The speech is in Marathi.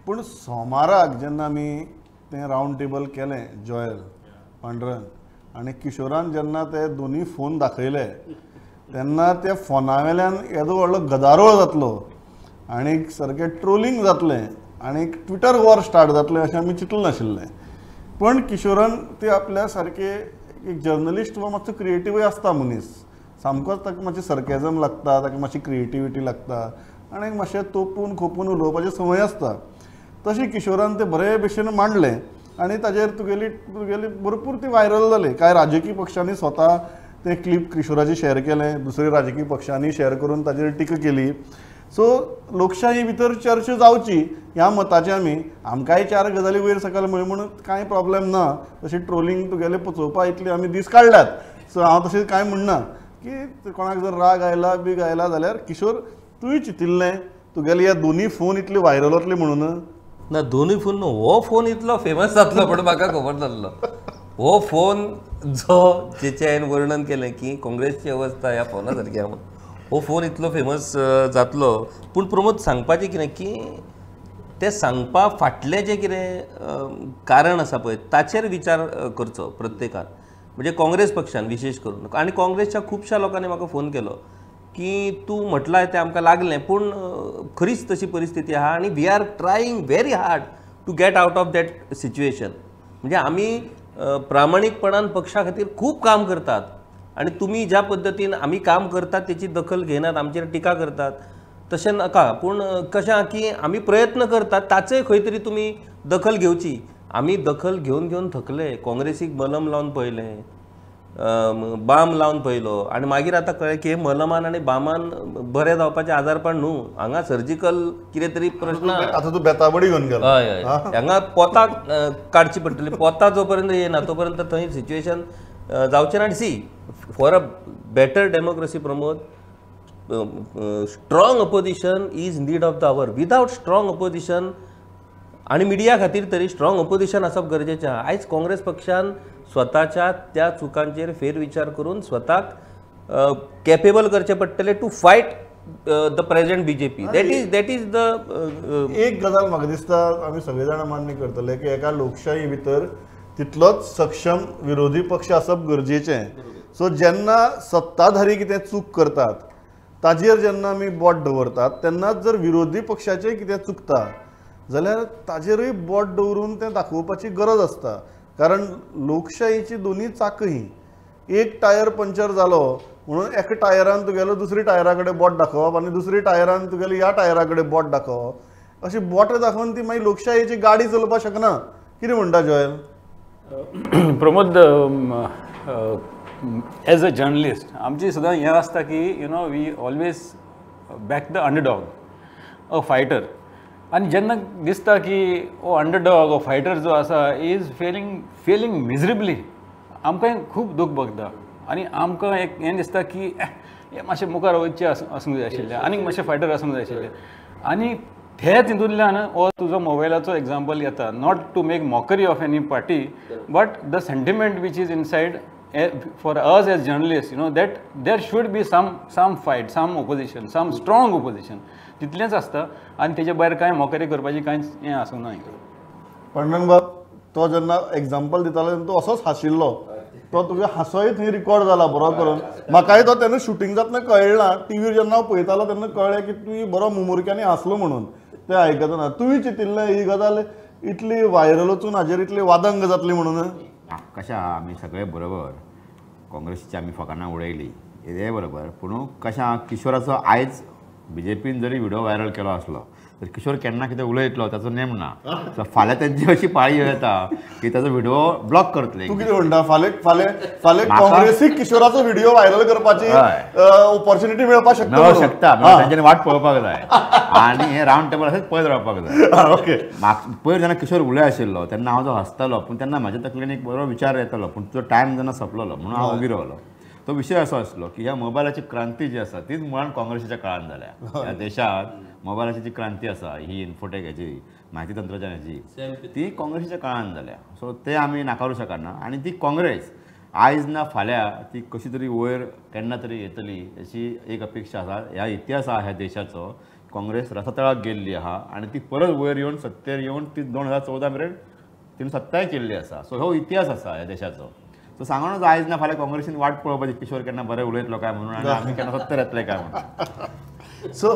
पूण सोमाराक जेन्ना आमी तें रावंड टेबल केलें जॉयल पांढरन आनी किशोरान जेन्ना ते दोनी फोन दाखयले तेन्ना त्या फोना वेल्यान येदो व्हडलो गदारोळ जातलो आनीक सारकें ट्रोलिंग जातलें आनीक ट्विटर वॉर स्टार्ट जातलें अशें आमी चिंतलें नाशिल्लें. पण किशोरान ते आपल्या सारके एक जर्नलिस्ट वा मातसो क्रिएटिवूय आसता मनीस, सामकोच ताका मातशें सर्केजम लागता, ताका मातशी क्रिएटिविटी लागता आनीक मातशें तोपून खोपून उलोवपाची संवय आसता. तशें किशोरान ते बरे भशेन मांडलें आनी ताजेर तुगेली भरपूर ती व्हायरल जाली. कांय राजकीय पक्षांनी स्वता तें क्लिप किशोराचें शेअर केलें, दुसऱ्या राजकीय पक्षांनी शेअर करून ताजेर टिका केली. सो लोकशाही भितर चर्चा जावची ह्या मताचे आमकांय 4 गजाली वयर सकयल म्हळ्यो म्हणून कांय प्रॉब्लेम ना. तशी ट्रोलिंग तुगेले पचोवपा इतले आमी दीस काडल्यात. सो हांव तशें कांय म्हणना की कोणाक जर राग आयला जाल्यार किशोर तुवें चिंतिल्लें तुगेले ह्या दोनी फोन इतले व्हायरल वतले म्हणून? ना दोनूय फोन न्हू, हो फोन इतलो फेमस जातलो पण म्हाका खबर नासलो. हो फोन जेचे हांवें वर्णन केलें की काँग्रेसची अवस्था ह्या फोना सारकी आहा, हो फोन इतलो फेमस जातलो. पूण प्रमोद सांगपाचें कितें की ते सांगपा फाटलें जें कितें कारण आसा पळय ताचेर विचार करचो प्रत्येकान. म्हणजे काँग्रेस पक्षान विशेश करून आनी काँग्रेसच्या खुबश्या लोकांनी म्हाका फोन केलो की तूं म्हटलां तें आमकां लागलें पूण खरीच तशी परिस्थिती आहा आनी we are trying very hard to get out of that situation. म्हणजे आमी प्रामाणीकपणान पक्षा खातीर खूब काम करतात आनी तुमी ज्या पद्दतीन आमी काम करतात तेची दखल घेनात, आमचेर टिका करतात तशें नाका. पूण कशें आहा की आमी प्रयत्न करतात ताचेय खंय तरी तुमी दखल घेवची. आमी दखल घेवन थकले. काँग्रेसीक मलम लावन पळयलें, बाम लावन पळयलो आनी मागीर आतां कळ्ळें की हे मलमान आनी बामान बरें जावपाचें आजारपण न्हू, हांगा सर्जिकल कितें तरी प्रश्न. आतां तूं बेताबडी घेवन गेलो. हय हय, हांगा पोताक काडची पडटली. पोता जो पर्यंत येना तो पर्यंत थंय सिच्युएशन जावचें ना. आनी see for a better democracy Pramod, strong opposition is need of the hour. Without strong opposition आनी मिडिया खातीर तरी स्ट्रॉंग अपोजिशन आसप गरजेचें आहा. आयज काँग्रेस पक्षान स्वताच्या त्या चुकांचेर फेरविचार करून स्वताक कॅपेबल करचें पडटलें to fight the present BJP. That is the एक गजाल म्हाका दिसता आमी सगळे जाणां मान्य करतले की एका लोकशाही भितर तितलोच सक्षम विरोधी पक्ष आसप गरजेचें. सो जेन्ना सत्ताधारी कितें चूक करतात ताजेर जेन्ना आमी बोट दवरतात तेन्नाच जर विरोधी पक्षाचें कितें चुकता जाल्यार ताजेरूय बोट दवरून तें दाखोवपाची गरज आसता. कारण लोकशाहीची दोनी चाकही, एक टायर पंक्चर जालो म्हणून एका टायरान तुगेलो दुसरी टायरा कडेन बोट दाखोवप आनी दुसरी टायरान तुगेलो ह्या टायरा कडेन बोट दाखोवप अशी बोटां दाखोवन ती मागीर लोकशाहीची गाडी चलोवपाक शकना. कितें म्हणटा Joel? Pramod, as a journalist आमची सुद्दां हें आसता की we always back the underdog, a fighter. आनी जेन्ना दिसता की हो अंडरडॉग हो फायटर जो आसा इज फेलिंग मिजरेबली, आमकांय खूब दूख भोगता आनी आमकां एक हें दिसता की हें मातशें मुखार वयचें आसूंक जाय आशिल्लें, आनीक मातशें फायटर आसूंक जाय आशिल्लें. आनी तेच हितूंतल्यान हो तुजो मोबायलाचो एग्जाम्पल येता. Not to make mockery of any party but the sentiment which is inside for us as journalist that there should be some fight, some opposition, some strong opposition. तितलेंच आसता आनी तेजे भायर कांय मोकरी करपाची कांयच हें आसूंक ना. पंडन बाब, तो जेन्ना एग्जाम्पल दितालो तेन्ना तो असोच हांशिल्लो. तो तुगे हांसोय थंय रिकॉर्ड जाला बरो करून. म्हाकाय तो तेन्ना शुटींग जातना कळना, टीव्हीर जेन्ना हांव पळयतालो तेन्ना कळ्ळें की तुवें बरो मुमुरक्यांनी हांसलो म्हणून. तें आयकतना तुवें चिंतिल्लें ही गजाल इतली व्हायरल वचून हाजेर इतली वादंग जातली म्हणून? कशें आहा, आमी सगळे बरोबर काँग्रेसीची आमी फकाणां उडयली हे बरोबर. पूण कशें आहा, किशोराचो आयज बीजेपीन जरी व्हिडिओ व्हायरल केलो आसलो तर किशोर केन्ना कितें उलयतलो ताचो नेम ना. सो फाल्यां तेंची अशी पाळी येता की ताचो व्हिडिओ ब्लॉक करतले. तूं कितें म्हणटा? फाल्यां काँग्रेसीक किशोराचो व्हिडिओ व्हायरल करपाची ऑपॉर्च्युनिटी मेळपाक शकता. तांच्यांनी वाट पळोवपाक जाय आनी हे रावंड टेबल अशेंच पळयत रावपाक जाय. ओके. पयर जेन्ना किशोर उलय आशिल्लो तेन्ना हांव जो हसतालो पूण तेन्ना म्हाज्या तकलेन एक बरो विचार येतालो. पूण तुजो टायम जेन्ना सोंपलो म्हणून हांव उबी रावलो. तो विशय असो आसलो की ह्या मोबायलाची क्रांती जी आसा तीच मुळान काँग्रेसीच्या काळान जाल्या. ह्या देशांत मोबायलाची जी क्रांती आसा ही इन्फोटेक हेची म्हायती तंत्रज्ञानाची ती काँग्रेसीच्या काळान जाल्या. सो ते आमी नाकारूं शकना. आनी ती काँग्रेस आयज ना फाल्यां ती कशी तरी वयर केन्ना तरी येतली अशी एक अपेक्षा आसा. ह्या इतिहास आहा ह्या देशाचो. काँग्रेस रसातळाक गेल्ली आहा आणि ती परत वयर येवन सत्तेर येवन ती 2014 मेरेन तिने सत्ताय केल्ली आसा. सो हो इतिहास आसा ह्या देशाचो. सो सांगूनच आयज ना फाल्यां काँग्रेसीन वाट पळोवपाची किशोर केन्ना बरें उलयतलो काय म्हणून आनी आमी केन्ना सत्तेर येतले काय म्हणून. सो